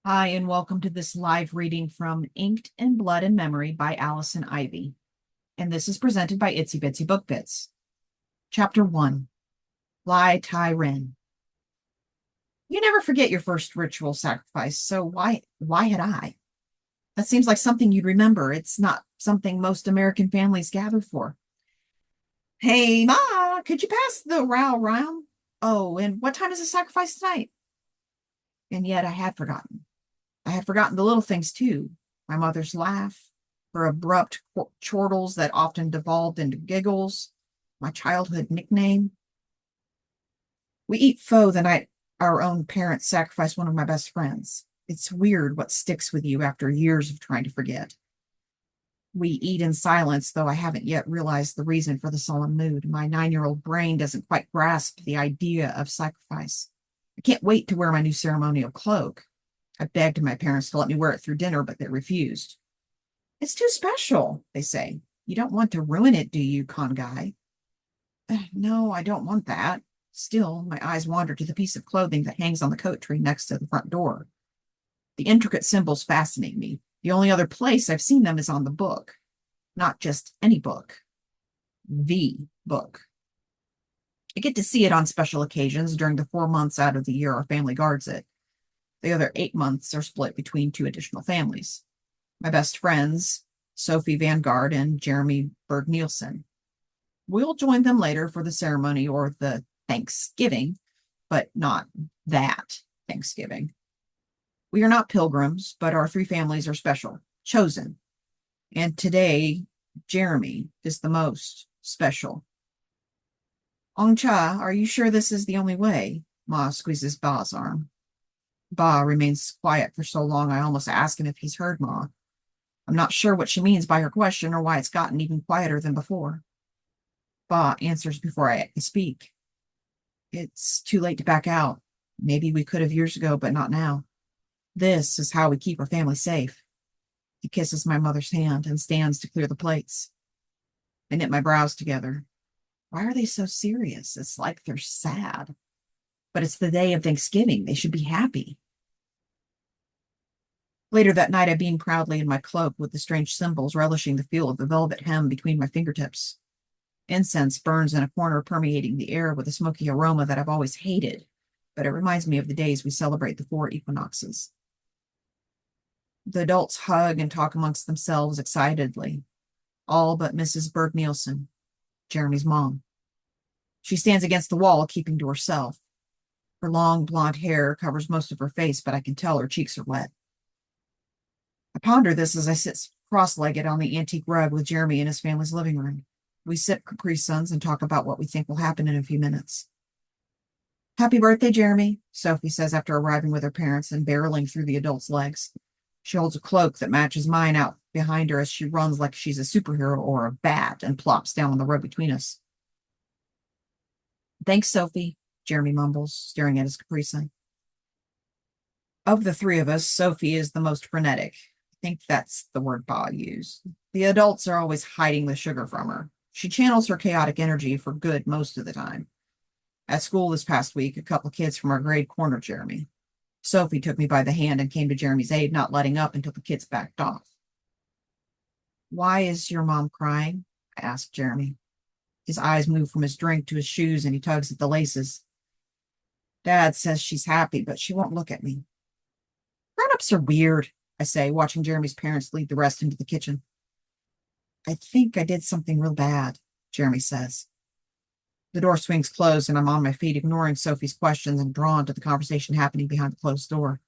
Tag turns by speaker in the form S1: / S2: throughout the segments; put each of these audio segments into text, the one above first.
S1: Hi, and welcome to this live reading from Inked in Blood and Memory by Allison Ivy. And this is presented by Itsy Bitsy Book Bits. Chapter 1, Ly Thi Ren. You never forget your first ritual sacrifice, so why had I? That seems like something you'd remember. It's not something most American families gather for. Hey, Ma, could you pass the row round? Oh, and what time is the sacrifice tonight? And yet I had forgotten. I had forgotten the little things too. My mother's laugh, her abrupt chortles that often devolved into giggles, my childhood nickname. We eat pho the night our own parents sacrificed one of my best friends. It's weird what sticks with you after years of trying to forget. We eat in silence, though I haven't yet realized the reason for the solemn mood. My 9-year-old brain doesn't quite grasp the idea of sacrifice. I can't wait to wear my new ceremonial cloak. I begged my parents to let me wear it through dinner, but they refused. It's too special, they say. You don't want to ruin it, do you, con guy? No, I don't want that. Still, my eyes wander to the piece of clothing that hangs on the coat tree next to the front door. The intricate symbols fascinate me. The only other place I've seen them is on the book. Not just any book. The book. I get to see it on special occasions during the 4 months out of the year our family guards it. The other 8 months are split between two additional families. My best friends, Sophie Vanguard and Jeremy Berg-Nielsen. We'll join them later for the ceremony or the Thanksgiving, but not that Thanksgiving. We are not pilgrims, but our three families are special, chosen. And today, Jeremy is the most special. Ong Cha, are you sure this is the only way? Ma squeezes Ba's arm. Ba remains quiet for so long I almost ask him if he's heard Ma. I'm not sure what she means by her question or why it's gotten even quieter than before. Ba answers before I speak. It's too late to back out. Maybe we could have years ago, but not now. This is how we keep our family safe. He kisses my mother's hand and stands to clear the plates. I knit my brows together. Why are they so serious? It's like they're sad. But it's the day of Thanksgiving. They should be happy. Later that night, I beamed proudly in my cloak with the strange symbols, relishing the feel of the velvet hem between my fingertips. Incense burns in a corner, permeating the air with a smoky aroma that I've always hated, but it reminds me of the days we celebrate the 4 equinoxes. The adults hug and talk amongst themselves excitedly, all but Mrs. Berg-Nielsen, Jeremy's mom. She stands against the wall, keeping to herself. Her long blonde hair covers most of her face, but I can tell her cheeks are wet. I ponder this as I sit cross-legged on the antique rug with Jeremy in his family's living room. We sip Capri Suns and talk about what we think will happen in a few minutes. Happy birthday, Jeremy, Sophie says after arriving with her parents and barreling through the adults' legs. She holds a cloak that matches mine out behind her as she runs like she's a superhero or a bat and plops down on the rug between us. Thanks, Sophie, Jeremy mumbles, staring at his Capri Sun. Of the three of us, Sophie is the most frenetic. I think that's the word Pa used. The adults are always hiding the sugar from her. She channels her chaotic energy for good most of the time. At school this past week, a couple kids from our grade cornered Jeremy. Sophie took me by the hand and came to Jeremy's aid, not letting up until the kids backed off. Why is your mom crying? I asked Jeremy. His eyes move from his drink to his shoes and he tugs at the laces. Dad says she's happy, but she won't look at me. Grown-ups are weird, I say, watching Jeremy's parents lead the rest into the kitchen. I think I did something real bad, Jeremy says. The door swings closed and I'm on my feet, ignoring Sophie's questions and drawn to the conversation happening behind the closed door.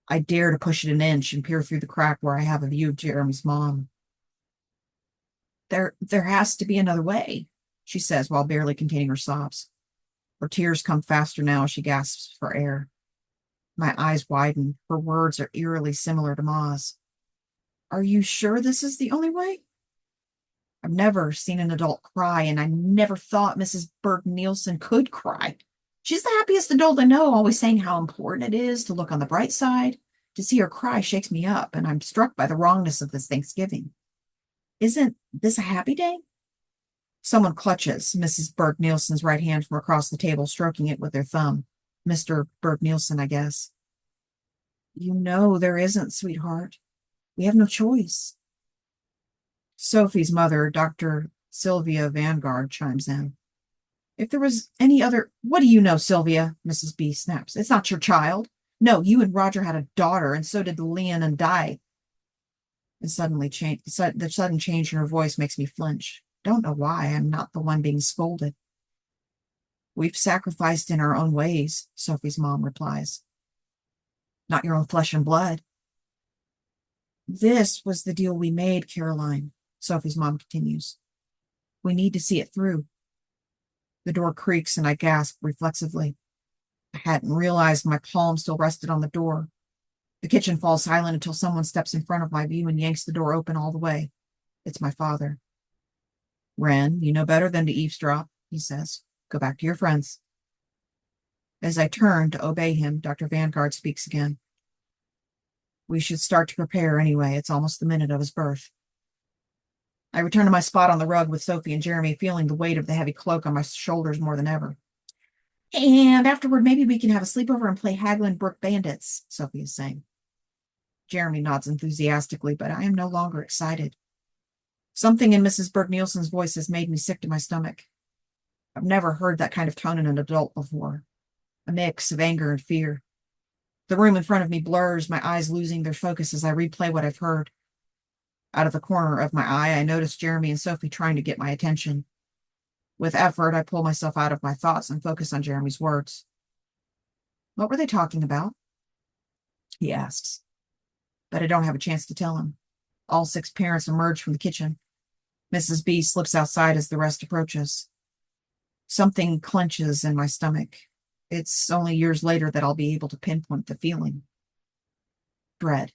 S1: I dare to push it an inch and peer through the crack where I have a view of Jeremy's mom. There has to be another way, she says while barely containing her sobs. Her tears come faster now as she gasps for air. My eyes widen. Her words are eerily similar to Ma's. Are you sure this is the only way? I've never seen an adult cry, and I never thought Mrs. Berg-Nielsen could cry. She's the happiest adult I know, always saying how important it is to look on the bright side. To see her cry shakes me up, and I'm struck by the wrongness of this Thanksgiving. Isn't this a happy day? Someone clutches Mrs. Berg-Nielsen's right hand from across the table, stroking it with their thumb. Mr. Berg-Nielsen, I guess. You know there isn't, sweetheart. We have no choice. Sophie's mother, Dr. Sylvia Vanguard, chimes in. If there was any other— What do you know, Sylvia? Mrs. B snaps. It's not your child. No, you and Roger had a daughter, and so did Leon and Di. The sudden change in her voice makes me flinch. Don't know why. I'm not the one being scolded. We've sacrificed in our own ways, Sophie's mom replies. Not your own flesh and blood. This was the deal we made, Caroline, Sophie's mom continues. We need to see it through. The door creaks and I gasp reflexively. I hadn't realized my palm still rested on the door. The kitchen falls silent until someone steps in front of my view and yanks the door open all the way. It's my father. Ren, you know better than to eavesdrop, he says. Go back to your friends. As I turn to obey him, Dr. Vanguard speaks again. We should start to prepare anyway. It's almost the minute of his birth. I return to my spot on the rug with Sophie and Jeremy, feeling the weight of the heavy cloak on my shoulders more than ever. And afterward, maybe we can have a sleepover and play Haglin Brook Bandits, Sophie is saying. Jeremy nods enthusiastically, but I am no longer excited. Something in Mrs. Berg-Nielsen's voice has made me sick to my stomach. I've never heard that kind of tone in an adult before. A mix of anger and fear. The room in front of me blurs, my eyes losing their focus as I replay what I've heard. Out of the corner of my eye, I notice Jeremy and Sophie trying to get my attention. With effort, I pull myself out of my thoughts and focus on Jeremy's words. What were they talking about? He asks. But I don't have a chance to tell him. All 6 parents emerge from the kitchen. Mrs. B slips outside as the rest approaches. Something clenches in my stomach. It's only years later that I'll be able to pinpoint the feeling. Dread.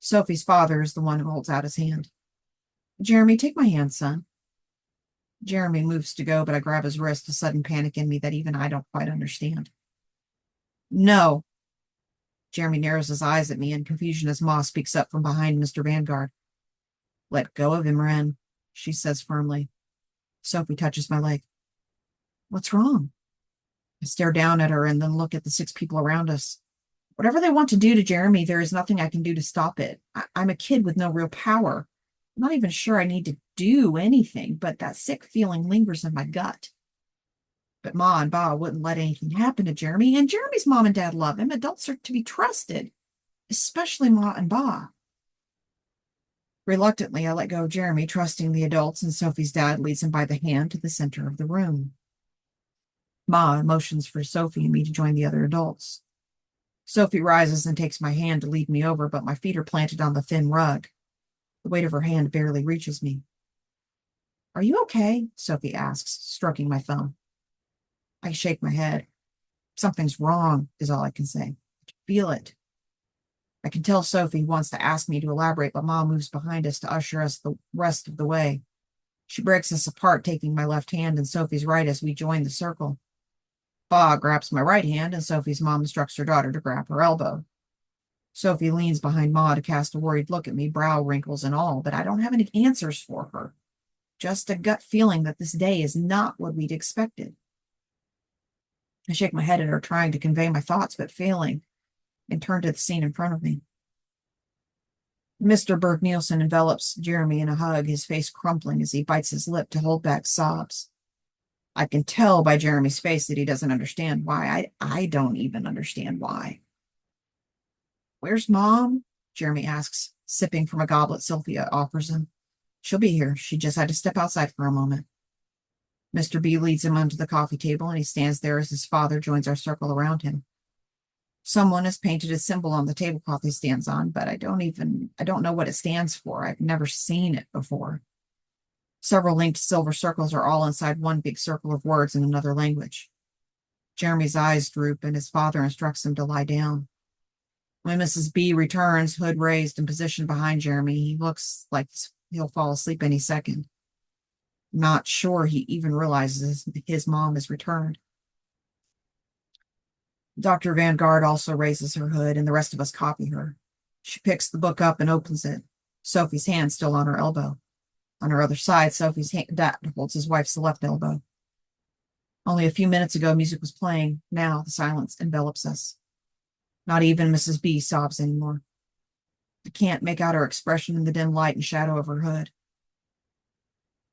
S1: Sophie's father is the one who holds out his hand. Jeremy, take my hand, son. Jeremy moves to go, but I grab his wrist, a sudden panic in me that even I don't quite understand. No. Jeremy narrows his eyes at me in confusion as Ma speaks up from behind Mr. Vanguard. Let go of him, Ren, she says firmly. Sophie touches my leg. What's wrong? I stare down at her and then look at the 6 people around us. Whatever they want to do to Jeremy, there is nothing I can do to stop it. I'm a kid with no real power. I'm not even sure I need to do anything, but that sick feeling lingers in my gut. But Ma and Ba wouldn't let anything happen to Jeremy, and Jeremy's mom and dad love him. Adults are to be trusted, especially Ma and Ba. Reluctantly, I let go of Jeremy, trusting the adults, and Sophie's dad leads him by the hand to the center of the room. Ma motions for Sophie and me to join the other adults. Sophie rises and takes my hand to lead me over, but my feet are planted on the thin rug. The weight of her hand barely reaches me. Are you okay? Sophie asks, stroking my thumb. I shake my head. Something's wrong, is all I can say. I can feel it. I can tell Sophie wants to ask me to elaborate, but Mom moves behind us to usher us the rest of the way. She breaks us apart, taking my left hand and Sophie's right as we join the circle. Ba grabs my right hand, and Sophie's mom instructs her daughter to grab her elbow. Sophie leans behind Ma to cast a worried look at me, brow wrinkles and all, but I don't have any answers for her. Just a gut feeling that this day is not what we'd expected. I shake my head at her, trying to convey my thoughts, but failing, and turn to the scene in front of me. Mr. Berg-Nielsen envelops Jeremy in a hug, his face crumpling as he bites his lip to hold back sobs. I can tell by Jeremy's face that he doesn't understand why. I don't even understand why. Where's Mom? Jeremy asks, sipping from a goblet Sylvia offers him. She'll be here. She just had to step outside for a moment. Mr. B leads him onto the coffee table, and he stands there as his father joins our circle around him. Someone has painted a symbol on the tablecloth he stands on, but I don't know what it stands for. I've never seen it before. Several linked silver circles are all inside one big circle of words in another language. Jeremy's eyes droop, and his father instructs him to lie down. When Mrs. B returns, hood raised and positioned behind Jeremy, he looks like he'll fall asleep any second. Not sure he even realizes his mom has returned. Dr. Vanguard also raises her hood, and the rest of us copy her. She picks the book up and opens it, Sophie's hand still on her elbow. On her other side, Sophie's dad holds his wife's left elbow. Only a few minutes ago, music was playing. Now the silence envelops us. Not even Mrs. B sobs anymore. I can't make out her expression in the dim light and shadow of her hood.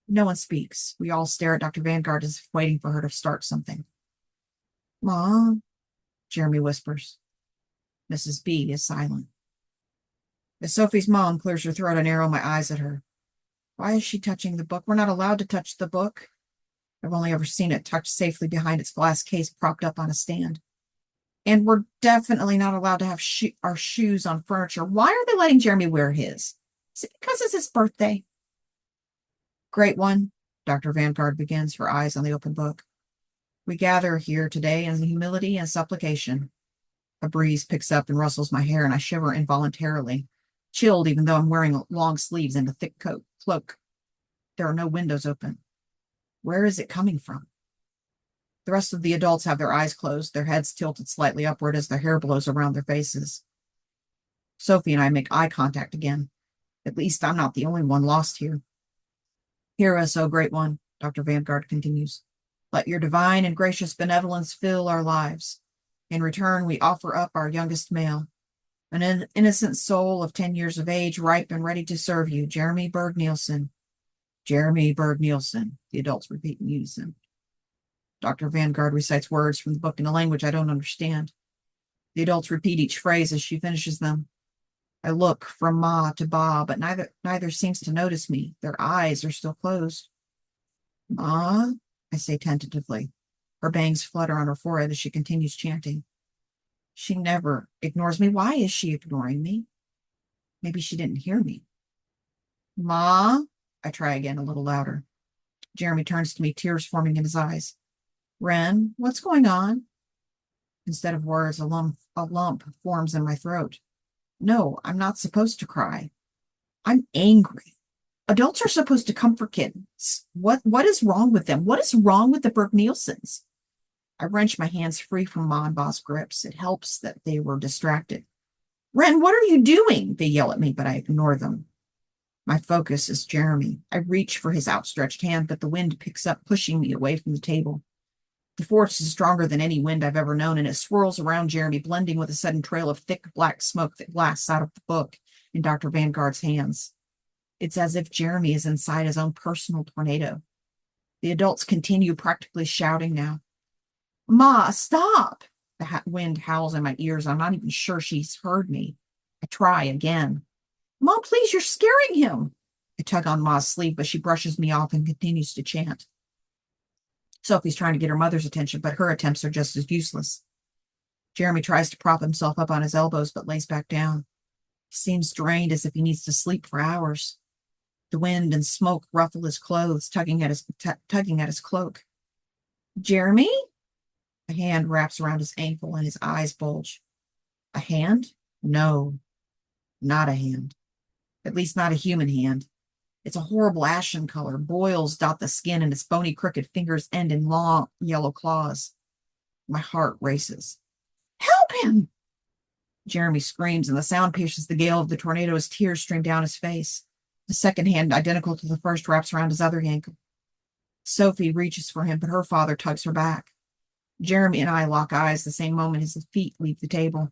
S1: No one speaks. We all stare at Dr. Vanguard as if waiting for her to start something. "Mom," Jeremy whispers. Mrs. B is silent. As Sophie's mom clears her throat, I narrow my eyes at her. Why is she touching the book? We're not allowed to touch the book. I've only ever seen it tucked safely behind its glass case propped up on a stand. And we're definitely not allowed to have our shoes on furniture. Why are they letting Jeremy wear his? Is it because it's his birthday? Great one, Dr. Vanguard begins, her eyes on the open book. We gather here today in humility and supplication. A breeze picks up and rustles my hair, and I shiver involuntarily, chilled even though I'm wearing long sleeves and a thick cloak. There are no windows open. Where is it coming from? The rest of the adults have their eyes closed, their heads tilted slightly upward as their hair blows around their faces. Sophie and I make eye contact again. At least I'm not the only one lost here. Hear us, O Great One, Dr. Vanguard continues. Let your divine and gracious benevolence fill our lives. In return, we offer up our youngest male, an innocent soul of 10 years of age, ripe and ready to serve you, Jeremy Berg Nielsen. Jeremy Berg Nielsen, the adults repeat in unison. Dr. Vanguard recites words from the book in a language I don't understand. The adults repeat each phrase as she finishes them. I look from Ma to Ba, but neither seems to notice me. Their eyes are still closed. Ma, I say tentatively. Her bangs flutter on her forehead as she continues chanting. She never ignores me. Why is she ignoring me? Maybe she didn't hear me. Ma, I try again a little louder. Jeremy turns to me, tears forming in his eyes. Ren, what's going on? Instead of words, a lump forms in my throat. No, I'm not supposed to cry. I'm angry. Adults are supposed to comfort kids. What is wrong with them? What is wrong with the Berg Nielsens? I wrench my hands free from Ma and Ba's grips. It helps that they were distracted. Ren, what are you doing? They yell at me, but I ignore them. My focus is Jeremy. I reach for his outstretched hand, but the wind picks up, pushing me away from the table. The force is stronger than any wind I've ever known, and it swirls around Jeremy, blending with a sudden trail of thick black smoke that blasts out of the book in Dr. Vanguard's hands. It's as if Jeremy is inside his own personal tornado. The adults continue, practically shouting now. Ma, stop! The wind howls in my ears. I'm not even sure she's heard me. I try again. Mom, please, you're scaring him. I tug on Ma's sleeve, but she brushes me off and continues to chant. Sophie's trying to get her mother's attention, but her attempts are just as useless. Jeremy tries to prop himself up on his elbows, but lays back down. He seems drained, as if he needs to sleep for hours. The wind and smoke ruffle his clothes, tugging at his cloak. Jeremy? A hand wraps around his ankle and his eyes bulge. A hand? No, not a hand. At least not a human hand. It's a horrible ashen color. Boils dot the skin, and its bony, crooked fingers end in long yellow claws. My heart races. Help him! Jeremy screams, and the sound pierces the gale of the tornado as tears stream down his face. The second hand, identical to the first, wraps around his other ankle. Sophie reaches for him, but her father tugs her back. Jeremy and I lock eyes the same moment his feet leave the table.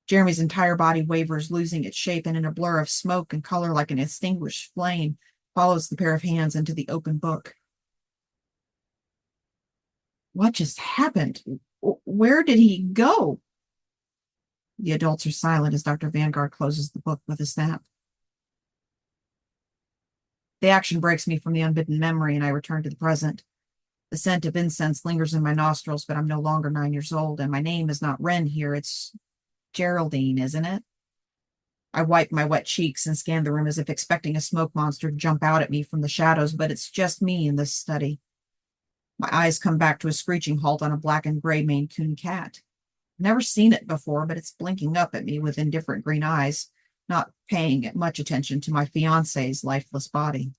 S1: Jeremy's entire body wavers, losing its shape, and in a blur of smoke and color like an extinguished flame, follows the pair of hands into the open book. What just happened? Where did he go? The adults are silent as Dr. Vanguard closes the book with a snap. The action breaks me from the unbidden memory, and I return to the present. The scent of incense lingers in my nostrils, but I'm no longer 9 years old, and my name is not Ren here. It's Geraldine, isn't it? I wipe my wet cheeks and scan the room as if expecting a smoke monster to jump out at me from the shadows, but it's just me in this study. My eyes come back to a screeching halt on a black and gray Maine Coon cat. Never seen it before, but it's blinking up at me with indifferent green eyes, not paying much attention to my fiancé's lifeless body.